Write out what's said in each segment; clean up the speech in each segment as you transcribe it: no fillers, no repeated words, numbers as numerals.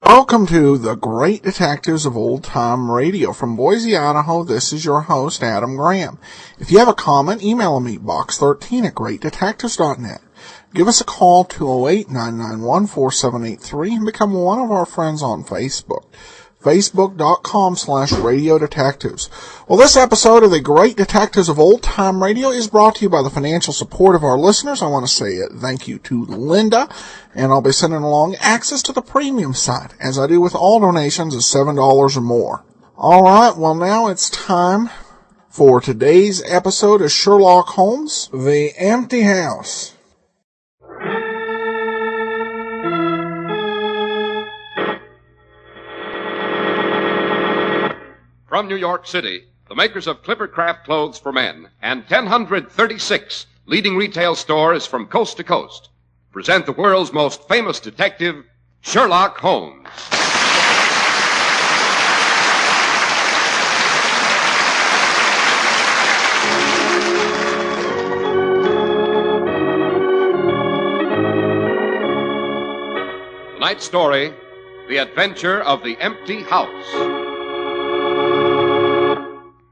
Welcome to the Great Detectives of Old Time Radio. From Boise, Idaho, this is your host, Adam Graham. If you have a comment, email me, box13@greatdetectives.net. Give us a call, 208-991-4783, and become one of our friends on Facebook. Facebook.com/Radio Detectives. Well, this episode of the Great Detectives of Old Time Radio is brought to you by the financial support of our listeners. I want to say thank you to Linda, and I'll be sending along access to the premium site, as I do with all donations of $7 or more. All right, well, now it's time for today's episode of Sherlock Holmes, The Empty House. From New York City, the makers of Clippercraft Clothes for Men and 1036 leading retail stores from coast to coast present the world's most famous detective, Sherlock Holmes. Tonight's story, The Adventure of the Empty House.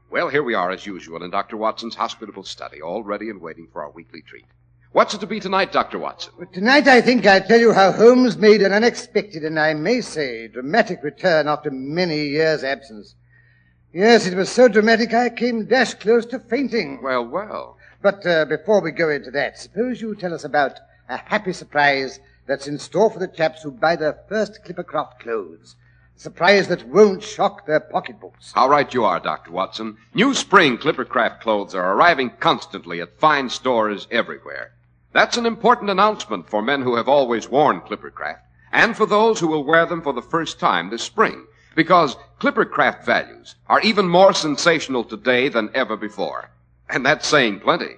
Well, here we are, as usual, in Dr. Watson's hospitable study, all ready and waiting for our weekly treat. What's it to be tonight, Dr. Watson? Well, tonight, I think I'll tell you how Holmes made an unexpected and, I may say, dramatic return after many years' absence. Yes, it was so dramatic I came dash close to fainting. Well. But before we go into that, suppose you tell us about a happy surprise that's in store for the chaps who buy their first Clippercraft clothes. Surprise that won't shock their pocketbooks. How right you are, Dr. Watson. New spring Clippercraft clothes are arriving constantly at fine stores everywhere. That's an important announcement for men who have always worn Clippercraft, and for those who will wear them for the first time this spring, because Clippercraft values are even more sensational today than ever before. And that's saying plenty.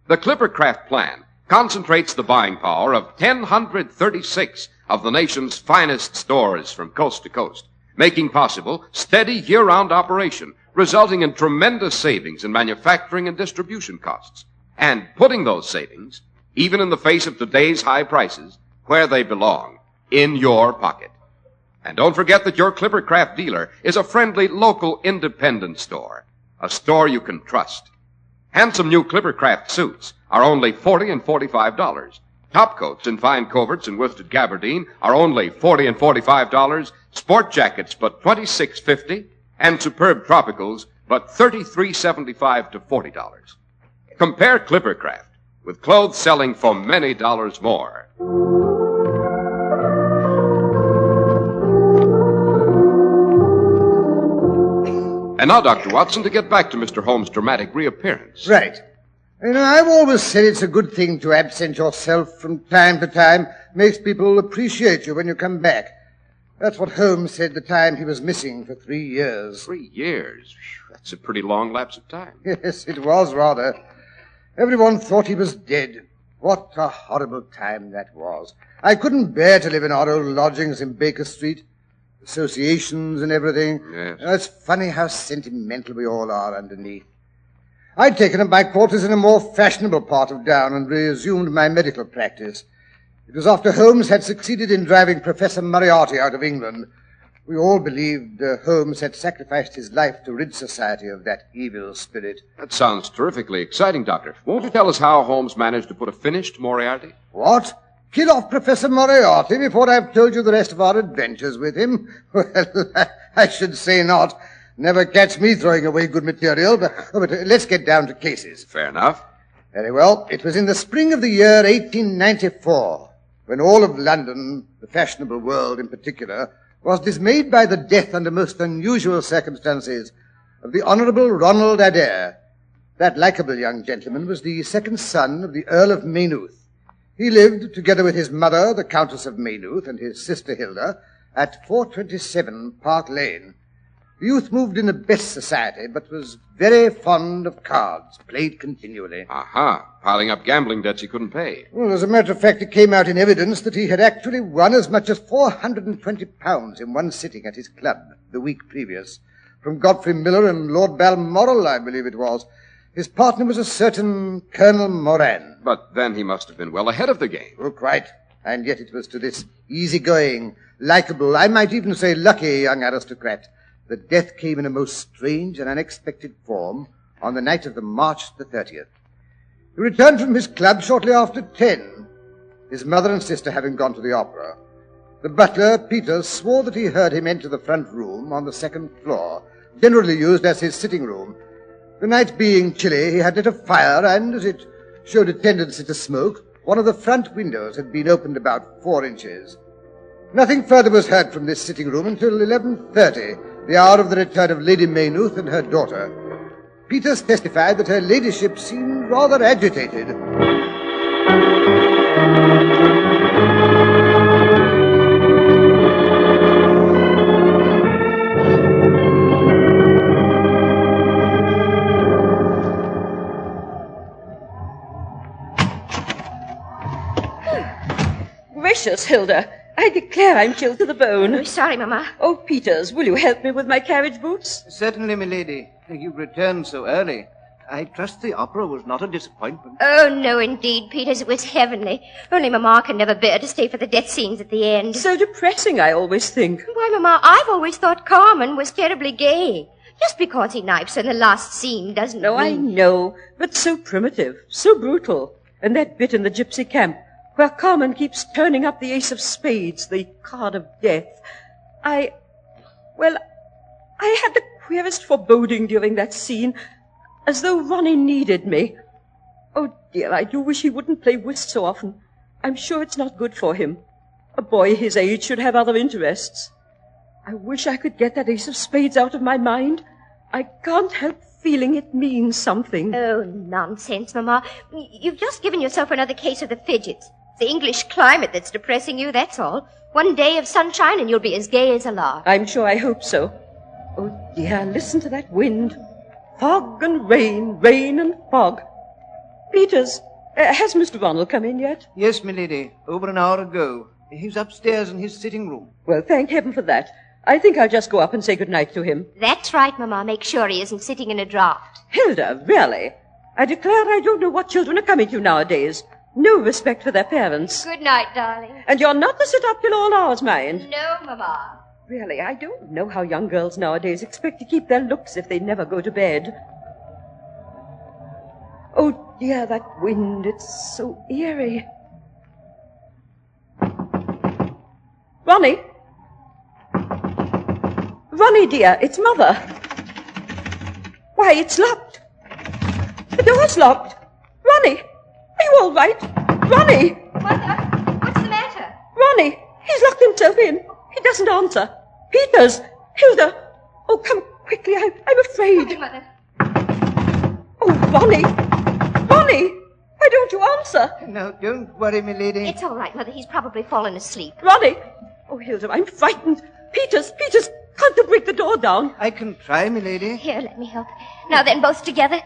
The Clippercraft plan concentrates the buying power of 1036 of the nation's finest stores from coast to coast, making possible steady year-round operation, resulting in tremendous savings in manufacturing and distribution costs, and putting those savings, even in the face of today's high prices, where they belong, in your pocket. And don't forget that your Clippercraft dealer is a friendly local independent store, a store you can trust. Handsome new Clippercraft suits are only $40 and $45. Top coats in fine coverts and worsted gabardine are only $40 and $45. Sport jackets but $26.50, and superb tropicals but $33.75 to $40. Compare Clippercraft with clothes selling for many dollars more. And now, Dr. Watson, to get back to Mr. Holmes' dramatic reappearance. Right. You know, I've always said it's a good thing to absent yourself from time to time. Makes people appreciate you when you come back. That's what Holmes said the time he was missing for 3 years. 3 years? That's a pretty long lapse of time. Yes, it was, rather. Everyone thought he was dead. What a horrible time that was. I couldn't bear to live in our old lodgings in Baker Street. Associations and everything. Yes. It's funny how sentimental we all are underneath. I'd taken up my quarters in a more fashionable part of town and resumed my medical practice. It was after Holmes had succeeded in driving Professor Moriarty out of England. We all believed Holmes had sacrificed his life to rid society of that evil spirit. That sounds terrifically exciting, Doctor. Won't you tell us how Holmes managed to put a finish to Moriarty? What? Kill off Professor Moriarty before I've told you the rest of our adventures with him? Well, I should say not. Never catch me throwing away good material, but let's get down to cases. Fair enough. Very well. It was in the spring of the year 1894, when all of London, the fashionable world in particular, was dismayed by the death under most unusual circumstances of the Honourable Ronald Adair. That likeable young gentleman was the second son of the Earl of Maynooth. He lived, together with his mother, the Countess of Maynooth, and his sister Hilda, at 427 Park Lane. The youth moved in the best society, but was very fond of cards, played continually. Aha, piling up gambling debts he couldn't pay. Well, as a matter of fact, it came out in evidence that he had actually won as much as £420 in one sitting at his club the week previous. From Godfrey Miller and Lord Balmoral, I believe it was. His partner was a certain Colonel Moran. But then he must have been well ahead of the game. Oh, quite. And yet it was to this easygoing, likeable, I might even say lucky young aristocrat that death came in a most strange and unexpected form on the night of the March the 30th. He returned from his club shortly after 10, his mother and sister having gone to the opera. The butler, Peters, swore that he heard him enter the front room on the second floor, generally used as his sitting room. The night being chilly, he had lit a fire, and as it showed a tendency to smoke, one of the front windows had been opened about 4 inches. Nothing further was heard from this sitting room until 11:30, the hour of the return of Lady Maynooth and her daughter. Peters testified that her ladyship seemed rather agitated. Gracious, Hilda. I declare I'm chilled to the bone. Oh, sorry, Mama. Oh, Peters, will you help me with my carriage boots? Certainly, milady. You've returned so early. I trust the opera was not a disappointment. Oh, no, indeed, Peters. It was heavenly. Only Mama can never bear to stay for the death scenes at the end. So depressing, I always think. Why, Mama, I've always thought Carmen was terribly gay. Just because he knifes her in the last scene doesn't No, I mean... know, but so primitive, so brutal. And that bit in the gypsy camp, where Carmen keeps turning up the ace of spades, the card of death. I had the queerest foreboding during that scene, as though Ronnie needed me. Oh, dear, I do wish he wouldn't play whist so often. I'm sure it's not good for him. A boy his age should have other interests. I wish I could get that ace of spades out of my mind. I can't help feeling it means something. Oh, nonsense, Mama. You've just given yourself another case of the fidgets. It's the English climate that's depressing you, that's all. One day of sunshine and you'll be as gay as a lark. I'm sure I hope so. Oh, dear, listen to that wind. Fog and rain, rain and fog. Peters, has Mr. Ronald come in yet? Yes, milady. Over an hour ago. He's upstairs in his sitting room. Well, thank heaven for that. I think I'll just go up and say good night to him. That's right, Mama. Make sure he isn't sitting in a draught. Hilda, really? I declare I don't know what children are coming to nowadays. No respect for their parents. Good night, darling. And you're not to sit up till all hours, mind. No, Mama. Really, I don't know how young girls nowadays expect to keep their looks if they never go to bed. Oh, dear, that wind, it's so eerie. Ronnie? Ronnie, dear, it's Mother. Why, it's locked. The door's locked. Ronnie, are you all right? Ronnie! Mother, what's the matter? Ronnie, he's locked himself in. He doesn't answer. Peters! Hilda! Oh, come quickly, I'm afraid. Okay, Mother. Oh, Ronnie! Ronnie! Why don't you answer? Now, don't worry, milady. It's all right, Mother. He's probably fallen asleep. Ronnie! Oh, Hilda, I'm frightened. Peters, can't you break the door down? I can try, milady. Here, let me help. Now then, both together.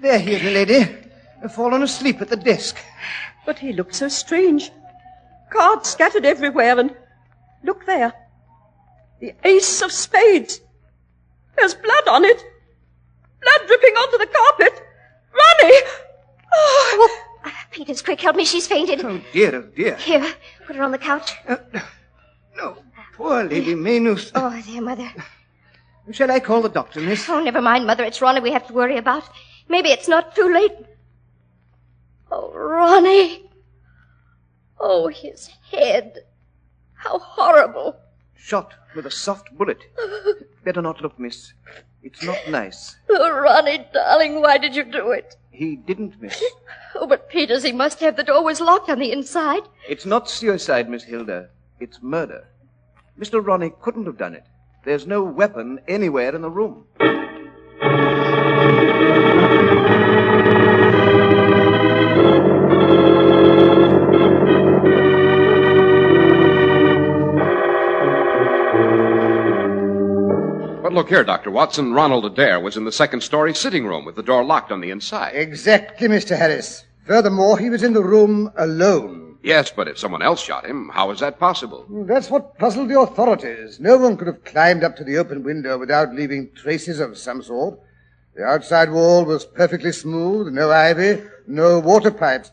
There he is, milady. Fallen asleep at the desk. But he looked so strange. Cards scattered everywhere, and look there. The ace of spades. There's blood on it. Blood dripping onto the carpet. Ronnie! Oh. Peters, quick, help me. She's fainted. Oh, dear. Here, put her on the couch. No, poor Lady Maynooth. Oh, dear, Mother. Shall I call the doctor, miss? Oh, never mind, Mother. It's Ronnie we have to worry about. Maybe it's not too late. Oh, Ronnie. Oh, his head. How horrible. Shot with a soft bullet. Better not look, miss. It's not nice. Oh, Ronnie, darling, why did you do it? He didn't, miss. Oh, but Peters, he must have. The door was locked on the inside. It's not suicide, Miss Hilda. It's murder. Mr. Ronnie couldn't have done it. There's no weapon anywhere in the room. Look here, Dr. Watson. Ronald Adair was in the second-story sitting room with the door locked on the inside. Exactly, Mr. Harris. Furthermore, he was in the room alone. Yes, but if someone else shot him, how is that possible? That's what puzzled the authorities. No one could have climbed up to the open window without leaving traces of some sort. The outside wall was perfectly smooth, no ivy, no water pipes.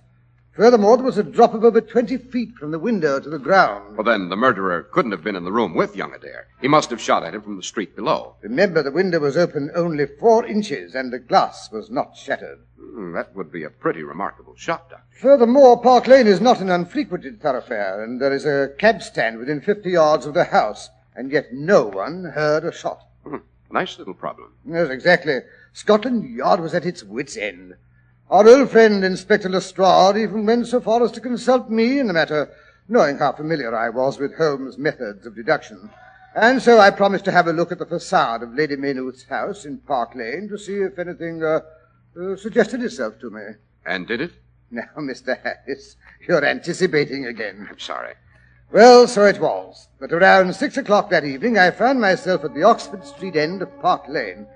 Furthermore, there was a drop of over 20 feet from the window to the ground. Well, then, the murderer couldn't have been in the room with young Adair. He must have shot at him from the street below. Remember, the window was open only 4 inches, and the glass was not shattered. That would be a pretty remarkable shot, Doctor. Furthermore, Park Lane is not an unfrequented thoroughfare, and there is a cab stand within 50 yards of the house, and yet no one heard a shot. Nice little problem. Yes, exactly. Scotland Yard was at its wits' end. Our old friend, Inspector Lestrade, even went so far as to consult me in the matter, knowing how familiar I was with Holmes' methods of deduction. And so I promised to have a look at the facade of Lady Maynooth's house in Park Lane to see if anything suggested itself to me. And did it? Now, Mr. Harris, you're anticipating again. I'm sorry. Well, so it was. But around 6 o'clock that evening, I found myself at the Oxford Street end of Park Lane.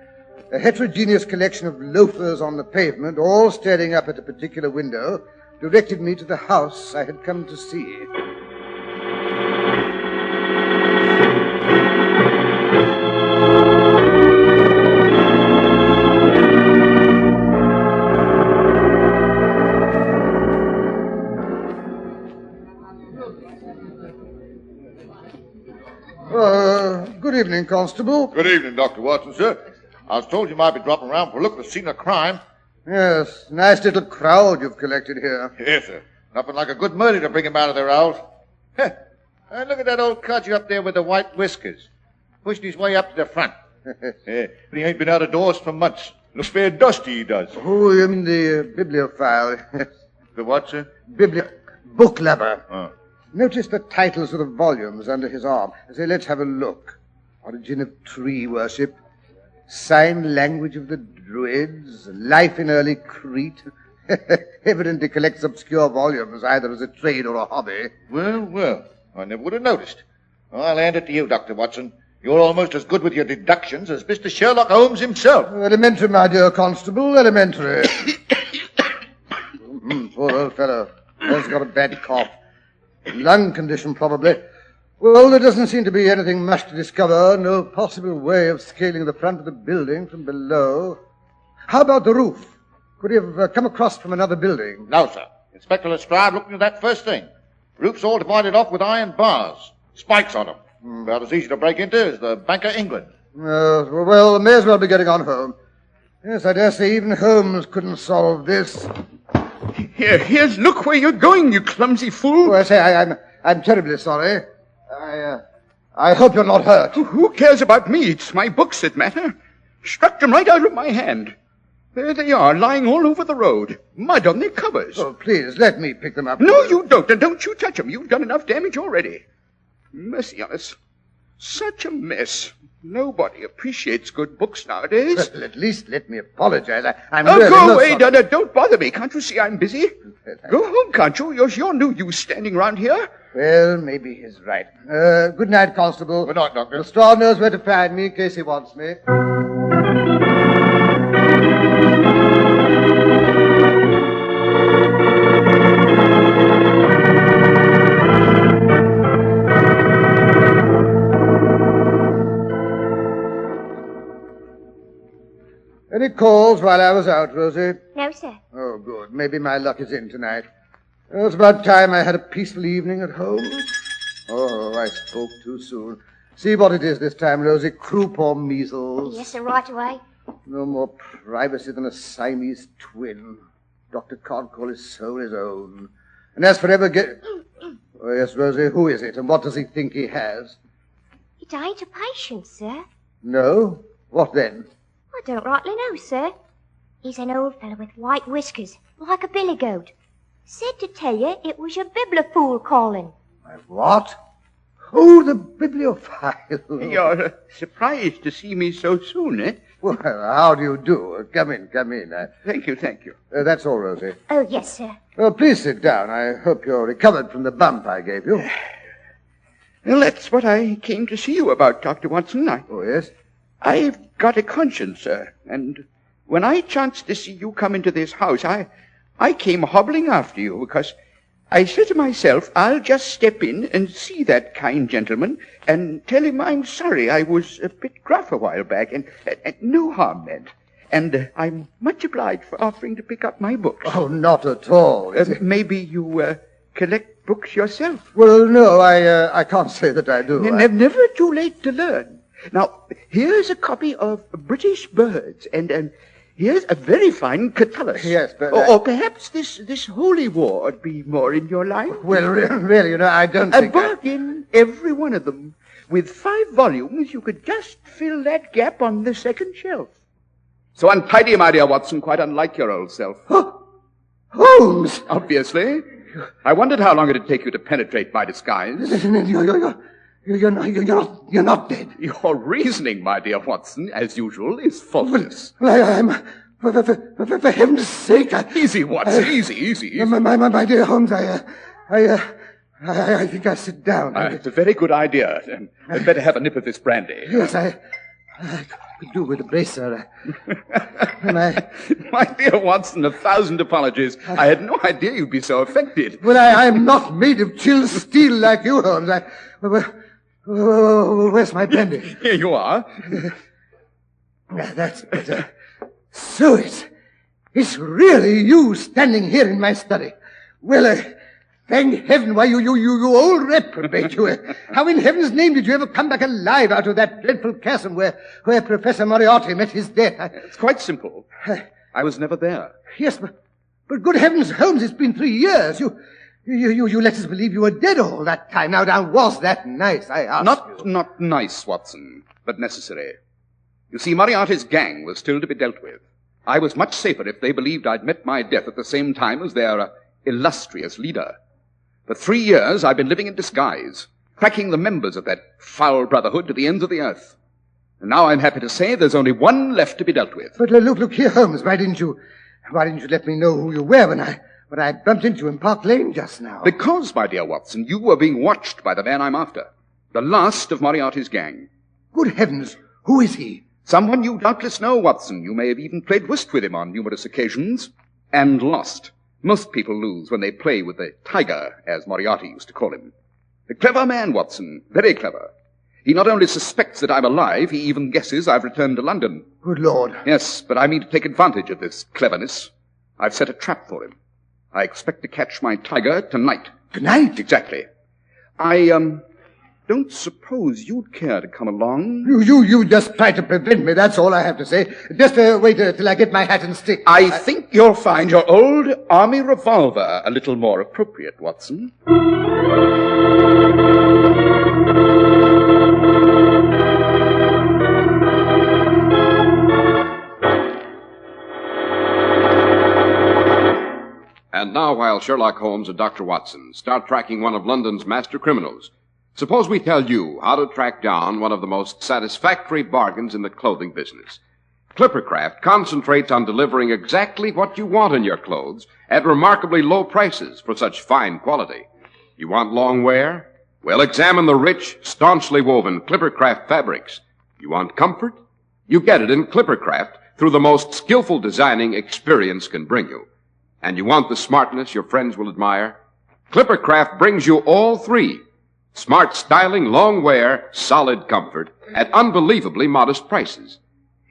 A heterogeneous collection of loafers on the pavement, all staring up at a particular window, directed me to the house I had come to see. Good evening, Constable. Good evening, Dr. Watson, sir. I was told you might be dropping around for a look at the scene of crime. Yes, nice little crowd you've collected here. Yes, sir. Nothing like a good murder to bring him out of their house. Look at that old codger up there with the white whiskers, pushing his way up to the front. But he ain't been out of doors for months. Looks fair dusty, he does. Oh, you mean the bibliophile? The what, sir? Book lover. Oh. Notice the titles of the volumes under his arm. Say, let's have a look. Origin of Tree Worship, Sign Language of the Druids, Life in Early Crete. Evidently collects obscure volumes, either as a trade or a hobby. Well, I never would have noticed. I'll hand it to you, Dr. Watson. You're almost as good with your deductions as Mr. Sherlock Holmes himself. Elementary, my dear Constable, elementary. Poor old fellow. He's got a bad cough. Lung condition, probably. Well, there doesn't seem to be anything much to discover. No possible way of scaling the front of the building from below. How about the roof? Could he have come across from another building? No, sir. Inspector Lestrade looked into that first thing. Roof's all divided off with iron bars. Spikes on them. About as easy to break into as the Bank of England. Well, may as well be getting on home. Yes, I dare say even Holmes couldn't solve this. Here's look where you're going, you clumsy fool. Oh, I say, I'm terribly sorry. I hope you're not hurt. Who cares about me? It's my books that matter. Struck them right out of my hand. There they are, lying all over the road. Mud on their covers. Oh, please, let me pick them up. No, you don't. And don't you touch them. You've done enough damage already. Mercy on us. Such a mess. Nobody appreciates good books nowadays. Well, at least let me apologize. I'm Oh, really go away, sorry. Dada. Don't bother me. Can't you see I'm busy? Go home, can't you? You're no use standing around here. Well, maybe he's right. Good night, Constable. Good night, Doctor. Lestrade knows where to find me in case he wants me. Any calls while I was out, Rosie? No, sir. Oh, good. Maybe my luck is in tonight. It's about time I had a peaceful evening at home. Oh, I spoke too soon. See what it is this time, Rosie. Croup or measles? Yes, sir, right away. No more privacy than a Siamese twin. Dr. Codcall is so his own. And as for ever Oh, yes, Rosie, who is it, and what does he think he has? It ain't a patient, sir. No? What then? I don't rightly know, sir. He's an old fellow with white whiskers, like a billy goat. Said to tell you it was your bibliophile calling. My what? Oh, the bibliophile. You're surprised to see me so soon, eh? Well, how do you do? Come in. Thank you. That's all, Rosie. Oh, yes, sir. Well, please sit down. I hope you're recovered from the bump I gave you. Well, that's what I came to see you about, Dr. Watson. Oh, yes? I've got a conscience, sir, and when I chanced to see you come into this house, I came hobbling after you because I said to myself, I'll just step in and see that kind gentleman and tell him I'm sorry I was a bit gruff a while back and no harm meant. And I'm much obliged for offering to pick up my books. Oh, not at all. Maybe you collect books yourself? Well, no, I can't say that I do. Never too late to learn. Now, here's a copy of British Birds, and here's a very fine Catullus. Yes, but... Or perhaps this Holy War would be more in your line. Well, really, I don't think... A bargain, every one of them. With 5 volumes, you could just fill that gap on the second shelf. So untidy, my dear Watson, quite unlike your old self. Holmes! Obviously. I wondered how long it'd take you to penetrate my disguise. You're not dead. Your reasoning, my dear Watson, as usual, is faultless. Well, I'm... For heaven's sake, Easy, Watson, easy. My dear Holmes, I think I'll sit down. It's a very good idea. I'd better have a nip of this brandy. Yes, I could do with a bracer. My dear Watson, 1,000 apologies. I had no idea you'd be so affected. Well, I'm not made of chill steel like you, Holmes. Where's my brandy? Here you are. That's better. So it's really you standing here in my study. Well, thank heaven, why, you old reprobate, you. How in heaven's name did you ever come back alive out of that dreadful chasm where Professor Moriarty met his death? It's quite simple. I was never there. Yes, but good heavens, Holmes, it's been 3 years. You let us believe you were dead all that time. Now, was that nice, I ask you? Not nice, Watson, but necessary. You see, Moriarty's gang was still to be dealt with. I was much safer if they believed I'd met my death at the same time as their illustrious leader. For 3 years, I've been living in disguise, tracking the members of that foul brotherhood to the ends of the earth. And now I'm happy to say there's only one left to be dealt with. But look here, Holmes, why didn't you let me know who you were when I bumped into you in Park Lane just now? Because, my dear Watson, you were being watched by the man I'm after. The last of Moriarty's gang. Good heavens, who is he? Someone you doubtless know, Watson. You may have even played whist with him on numerous occasions. And lost. Most people lose when they play with the tiger, as Moriarty used to call him. A clever man, Watson. Very clever. He not only suspects that I'm alive, he even guesses I've returned to London. Good Lord. Yes, but I mean to take advantage of this cleverness. I've set a trap for him. I expect to catch my tiger tonight. Tonight? Exactly. I, don't suppose you'd care to come along? You just try to prevent me, that's all I have to say. Just wait till I get my hat and stick. I think you'll find your old army revolver a little more appropriate, Watson. And now, while Sherlock Holmes and Dr. Watson start tracking one of London's master criminals, suppose we tell you how to track down one of the most satisfactory bargains in the clothing business. Clippercraft concentrates on delivering exactly what you want in your clothes at remarkably low prices for such fine quality. You want long wear? Well, examine the rich, staunchly woven Clippercraft fabrics. You want comfort? You get it in Clippercraft through the most skillful designing experience can bring you. And you want the smartness your friends will admire? Clippercraft brings you all three. Smart styling, long wear, solid comfort at unbelievably modest prices.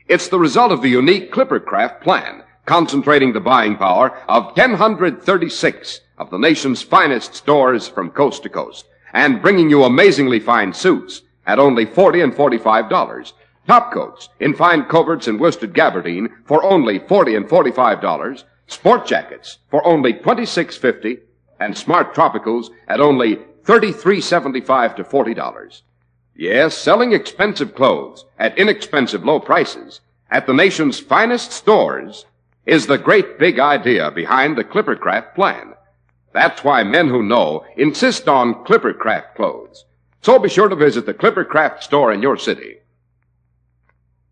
It's the result of the unique Clippercraft plan, concentrating the buying power of 1,036 of the nation's finest stores from coast to coast, and bringing you amazingly fine suits at only $40 and $45. Top coats in fine coverts and worsted gabardine for only $40 and $45. Sport jackets for only $26.50, and smart tropicals at only $33.75 to $40. Yes, selling expensive clothes at inexpensive low prices at the nation's finest stores is the great big idea behind the Clippercraft plan. That's why men who know insist on Clippercraft clothes. So be sure to visit the Clippercraft store in your city.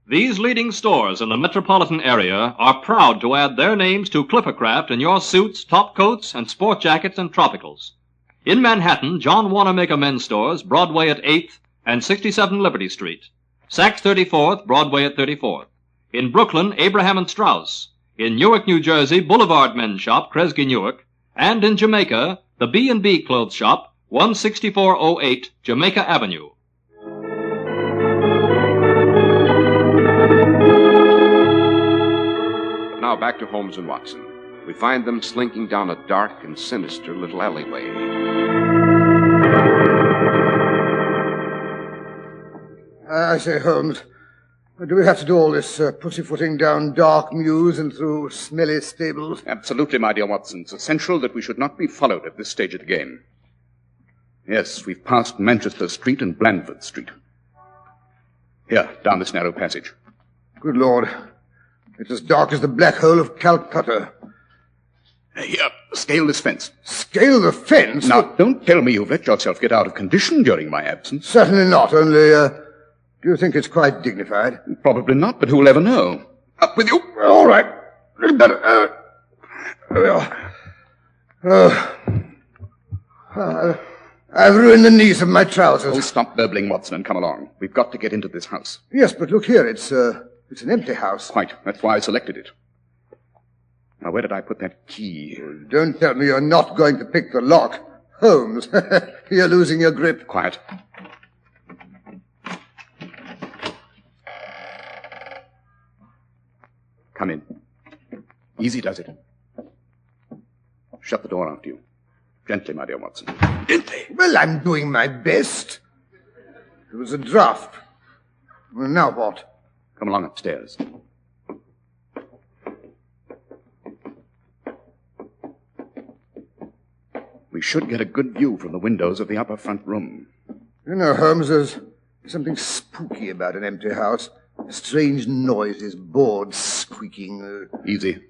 These leading stores in the metropolitan area are proud to add their names to Clippercraft in your suits, top coats, and sport jackets and tropicals. In Manhattan, John Wanamaker Men's Stores, Broadway at 8th and 67 Liberty Street. Saks 34th, Broadway at 34th. In Brooklyn, Abraham and Strauss. In Newark, New Jersey, Boulevard Men's Shop, Kresge Newark. And in Jamaica, the B&B Clothes Shop, 16408 Jamaica Avenue. But now back to Holmes and Watson. We find them slinking down a dark and sinister little alleyway. I say, Holmes, do we have to do all this pussyfooting down dark mews and through smelly stables? Absolutely, my dear Watson. It's essential that we should not be followed at this stage of the game. Yes, we've passed Manchester Street and Blandford Street. Here, down this narrow passage. Good Lord. It's as dark as the black hole of Calcutta. Here, scale this fence. Scale the fence? Now, don't tell me you've let yourself get out of condition during my absence. Certainly not, only, do you think it's quite dignified? Probably not, but who'll ever know? Up with you. All right. A little better. I've ruined the knees of my trousers. Oh, stop burbling, Watson, and come along. We've got to get into this house. Yes, but look here, it's an empty house. Quite. That's why I selected it. Now, where did I put that key? Well, don't tell me you're not going to pick the lock. Holmes, you're losing your grip. Quiet. Come in. Easy does it. Shut the door after you. Gently, my dear Watson. Gently. Well, I'm doing my best. There was a draft. Well, now what? Come along upstairs. We should get a good view from the windows of the upper front room. You know, Holmes, there's something spooky about an empty house. Strange noises, boards squeaking. Easy.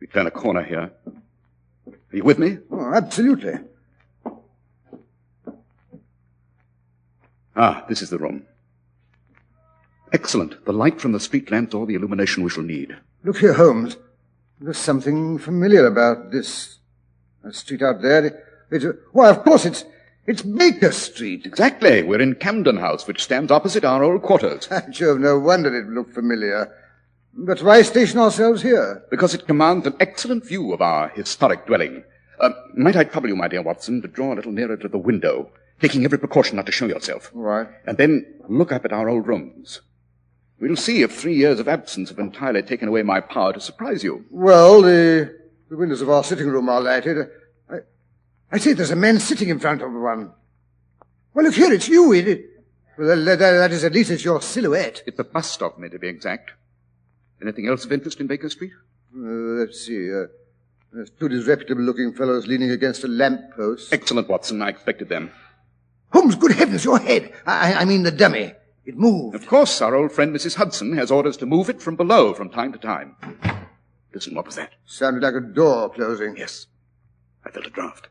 We turn a corner here. Are you with me? Oh, absolutely. Ah, this is the room. Excellent. The light from the street lamps, all the illumination we shall need. Look here, Holmes. There's something familiar about this street out there. Why, of course, it's Baker Street. Exactly. We're in Camden House, which stands opposite our old quarters. Jove, no wonder it looked familiar. But why station ourselves here? Because it commands an excellent view of our historic dwelling. Might I trouble you, my dear Watson, to draw a little nearer to the window, taking every precaution not to show yourself. All right. And then look up at our old rooms. We'll see if 3 years of absence have entirely taken away my power to surprise you. Well, the windows of our sitting room are lighted. I see there's a man sitting in front of one. Well, look here, it's you. Well, that is, at least it's your silhouette. It's a bust of me, to be exact. Anything else of interest in Baker Street? Let's see. There's two disreputable-looking fellows leaning against a lamp-post. Excellent, Watson. I expected them. Holmes, good heavens, your head. I mean the dummy. It moved. Of course, our old friend Mrs. Hudson has orders to move it from below from time to time. Listen, what was that? Sounded like a door closing. Yes. I felt a draft.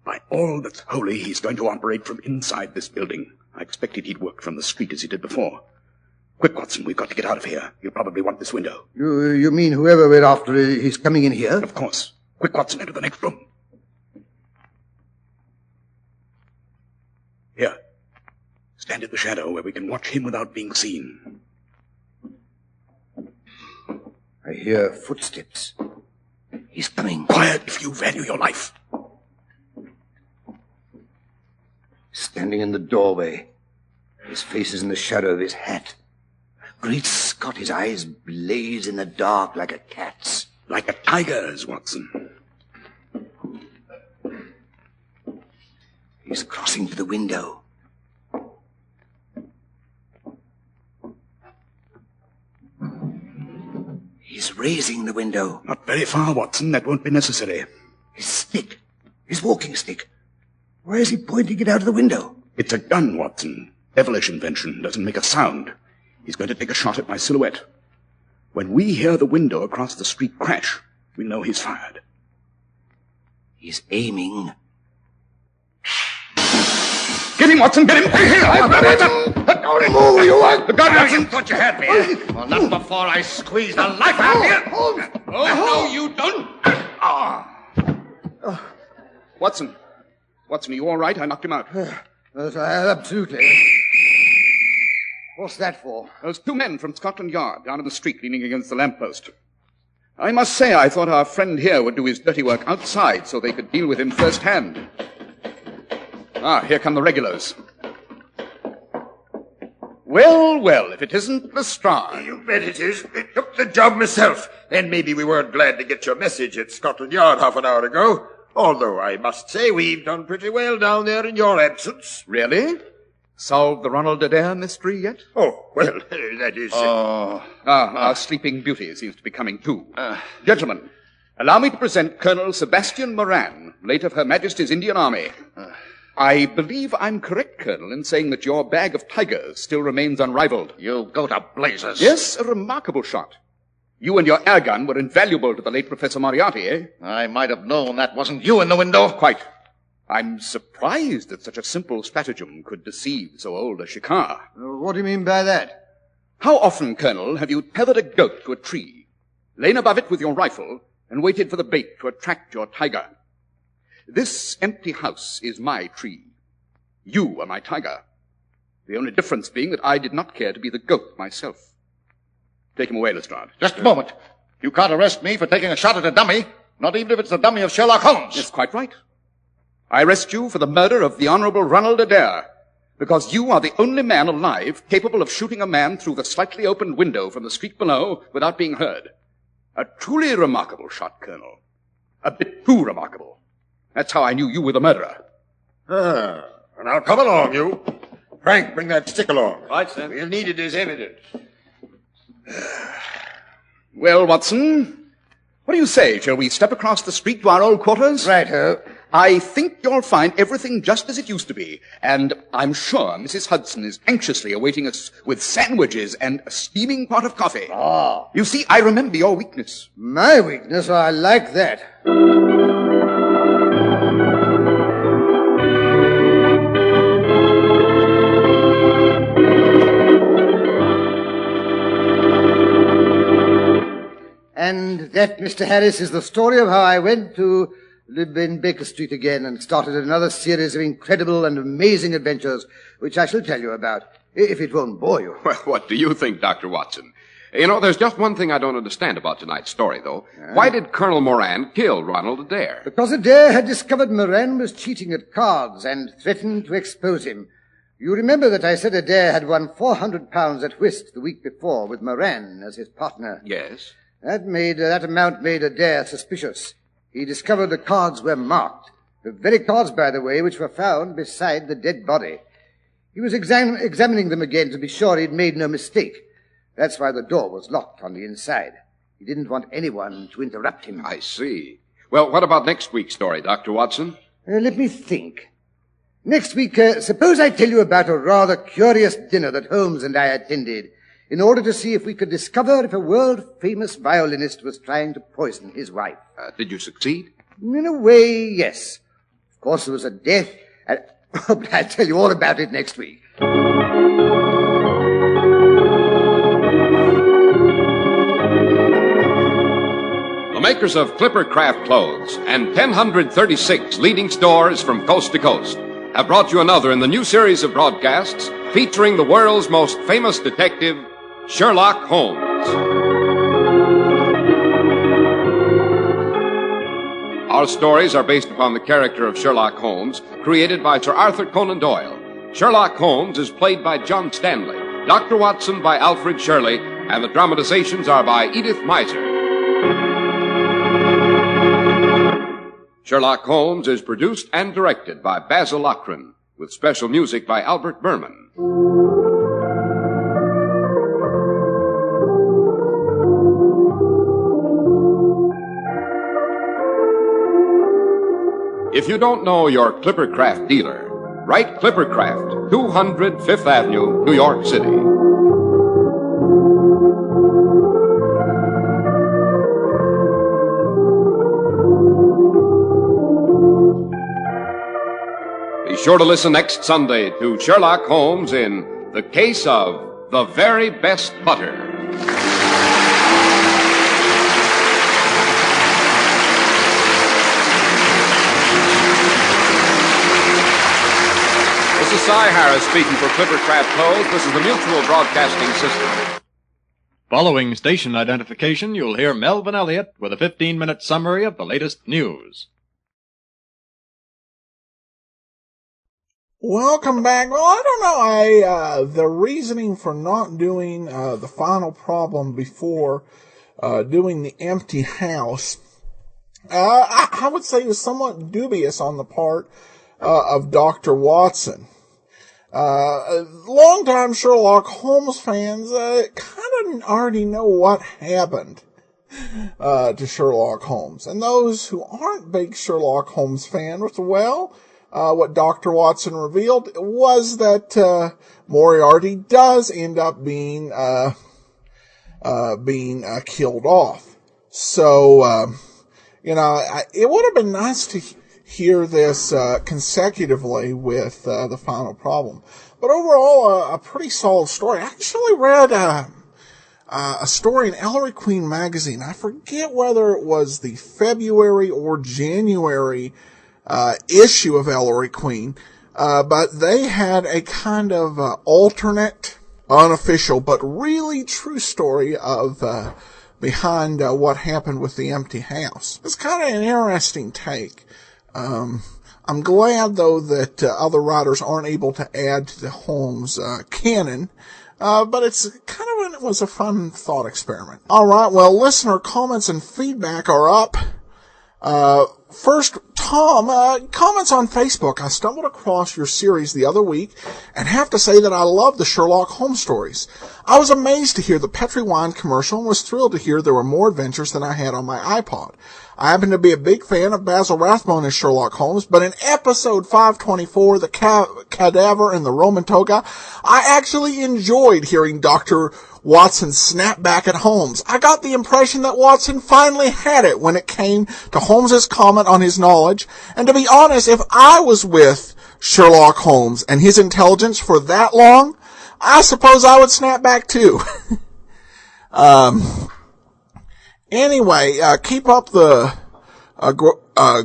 By all that's holy, he's going to operate from inside this building. I expected he'd work from the street as he did before. Quick, Watson, we've got to get out of here. He'll probably want this window. You mean whoever we're after, he's coming in here? Of course. Quick, Watson, into the next room. Here. Stand in the shadow where we can watch him without being seen. I hear footsteps. He's coming. Quiet if you value your life. Standing in the doorway. His face is in the shadow of his hat. Great Scott, his eyes blaze in the dark like a cat's. Like a tiger's, Watson. He's crossing to the window. He's raising the window. Not very far, Watson. That won't be necessary. His stick. His walking stick. Where is he pointing it out of the window? It's a gun, Watson. Devilish invention. Doesn't make a sound. He's going to take a shot at my silhouette. When we hear the window across the street crash, we know he's fired. He's aiming. Get him, Watson! Get him! I've got him! Don't move, you want... The gun, Watson! Thought you had me, eh? Well, not before I squeeze the life out of you! Oh, no, you don't! Watson. Watson, are you all right? I knocked him out. Yes, absolutely. What's that for? Those two men from Scotland Yard down in the street leaning against the lamppost. I must say I thought our friend here would do his dirty work outside so they could deal with him firsthand. Ah, here come the regulars. Well, well, if it isn't Lestrade. You bet it is. It took the job myself. And maybe we weren't glad to get your message at Scotland Yard half an hour ago. Although I must say we've done pretty well down there in your absence. Really? Solved the Ronald Adair mystery yet? Oh, well, that is... our sleeping beauty seems to be coming too. Gentlemen, allow me to present Colonel Sebastian Moran, late of Her Majesty's Indian Army. I believe I'm correct, Colonel, in saying that your bag of tigers still remains unrivaled. You go to blazes. Yes, a remarkable shot. You and your air gun were invaluable to the late Professor Moriarty, eh? I might have known that wasn't you in the window. Quite. I'm surprised that such a simple stratagem could deceive so old a shikar. What do you mean by that? How often, Colonel, have you tethered a goat to a tree, lain above it with your rifle, and waited for the bait to attract your tiger? This empty house is my tree. You are my tiger. The only difference being that I did not care to be the goat myself. Take him away, Lestrade. Just a moment. You can't arrest me for taking a shot at a dummy, not even if it's the dummy of Sherlock Holmes. Yes, quite right. I arrest you for the murder of the Honorable Ronald Adair, because you are the only man alive capable of shooting a man through the slightly opened window from the street below without being heard. A truly remarkable shot, Colonel. A bit too remarkable. That's how I knew you were the murderer. Now come along, you. Frank, bring that stick along. Right, sir. We'll need it as evidence. Well, Watson, what do you say? Shall we step across the street to our old quarters? Righto. I think you'll find everything just as it used to be, and I'm sure Mrs. Hudson is anxiously awaiting us with sandwiches and a steaming pot of coffee. Ah. You see, I remember your weakness. My weakness? I like that. And that, Mr. Harris, is the story of how I went to live in Baker Street again and started another series of incredible and amazing adventures, which I shall tell you about, if it won't bore you. Well, what do you think, Dr. Watson? You know, there's just one thing I don't understand about tonight's story, though. Why did Colonel Moran kill Ronald Adair? Because Adair had discovered Moran was cheating at cards and threatened to expose him. You remember that I said Adair had won £400 at whist the week before with Moran as his partner. Yes. That amount made Adair suspicious. He discovered the cards were marked. The very cards, by the way, which were found beside the dead body. He was examining them again to be sure he'd made no mistake. That's why the door was locked on the inside. He didn't want anyone to interrupt him. I see. Well, what about next week's story, Dr. Watson? Let me think. Next week, suppose I tell you about a rather curious dinner that Holmes and I attended in order to see if we could discover if a world-famous violinist was trying to poison his wife. Did you succeed? In a way, yes. Of course, there was a death, but I'll tell you all about it next week. The makers of Clipper Craft Clothes and 1,036 leading stores from coast to coast have brought you another in the new series of broadcasts featuring the world's most famous detective, Sherlock Holmes. Our stories are based upon the character of Sherlock Holmes, created by Sir Arthur Conan Doyle. Sherlock Holmes is played by John Stanley, Dr. Watson by Alfred Shirley, and the dramatizations are by Edith Meiser. Sherlock Holmes is produced and directed by Basil Lochran, with special music by Albert Berman. If you don't know your Clippercraft dealer, write Clippercraft, 200 Fifth Avenue, New York City. Be sure to listen next Sunday to Sherlock Holmes in The Case of the Very Best Butter. This is Cy Harris speaking for Clippercraft Clothes. This is the Mutual Broadcasting System. Following station identification, you'll hear Melvin Elliott with a 15-minute summary of the latest news. Welcome back. Well, I don't know. The reasoning for not doing the final problem before doing the empty house, I would say was somewhat dubious on the part of Dr. Watson. Longtime Sherlock Holmes fans kind of already know what happened to Sherlock Holmes. And those who aren't big Sherlock Holmes fans, well, what Dr. Watson revealed was that Moriarty does end up being killed off. So, it would have been nice to hear this consecutively with the final problem. But overall, a pretty solid story. I actually read a story in Ellery Queen magazine. I forget whether it was the February or January issue of Ellery Queen, but they had a kind of alternate, unofficial, but really true story of behind what happened with the empty house. It's kind of an interesting take. I'm glad, though, that other writers aren't able to add to the Holmes canon, but it was a fun thought experiment. All right, well, listener comments and feedback are up. First, Tom, comments on Facebook. I stumbled across your series the other week and have to say that I love the Sherlock Holmes stories. I was amazed to hear the Petri wine commercial and was thrilled to hear there were more adventures than I had on my iPod. I happen to be a big fan of Basil Rathbone as Sherlock Holmes, but in episode 524, the cadaver in the Roman toga, I actually enjoyed hearing Dr. Watson snap back at Holmes. I got the impression that Watson finally had it when it came to Holmes's comment on his knowledge, and to be honest, if I was with Sherlock Holmes and his intelligence for that long, I suppose I would snap back too. Anyway, keep up the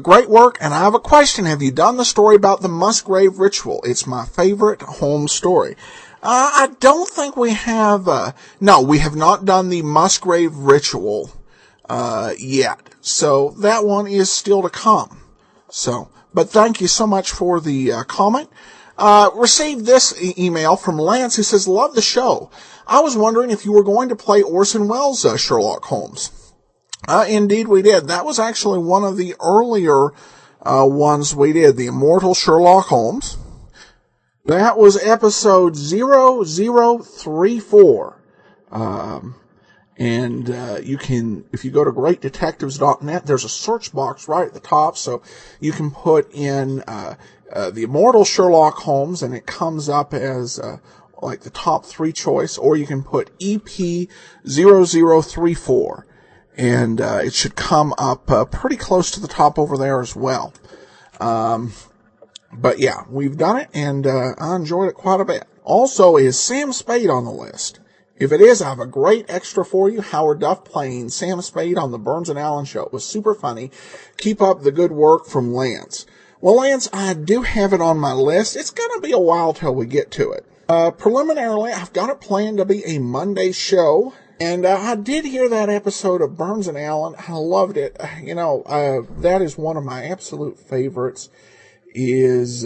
great work, and I have a question. Have you done the story about the Musgrave ritual? It's my favorite Holmes story. I don't think we have, no, we have not done the Musgrave ritual, yet. So that one is still to come. So, but thank you so much for the, comment. Received this email from Lance who says, love the show. I was wondering if you were going to play Orson Welles' Sherlock Holmes. Indeed we did. That was actually one of the earlier, ones we did, the Immortal Sherlock Holmes. That was episode 0034. You can, if you go to greatdetectives.net, there's a search box right at the top, so you can put in, the Immortal Sherlock Holmes, and it comes up as, like the top 3 choice, or you can put EP0034. And it should come up pretty close to the top over there as well. But yeah, we've done it, and I enjoyed it quite a bit. Also, is Sam Spade on the list? If it is, I have a great extra for you. Howard Duff playing Sam Spade on the Burns and Allen show. It was super funny. Keep up the good work, from Lance. Well, Lance, I do have it on my list. It's going to be a while till we get to it. Preliminarily, I've got it planned to be a Monday show. And I did hear that episode of Burns and Allen. I loved it. That is one of my absolute favorites. Is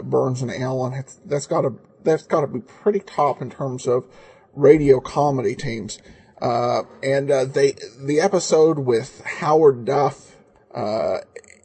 Burns and Allen. That's got to be pretty top in terms of radio comedy teams. The episode with Howard Duff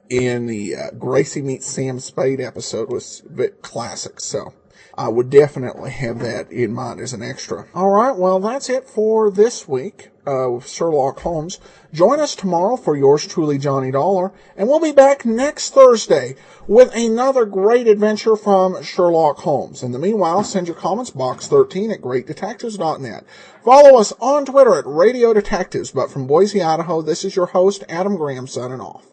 in the Gracie Meets Sam Spade episode was a bit classic. So I would definitely have that in mind as an extra. All right, well, that's it for this week with Sherlock Holmes. Join us tomorrow for yours truly, Johnny Dollar, and we'll be back next Thursday with another great adventure from Sherlock Holmes. In the meanwhile, send your comments box13 at greatdetectives.net. Follow us on Twitter at Radio Detectives. But from Boise, Idaho, this is your host, Adam Graham, signing off.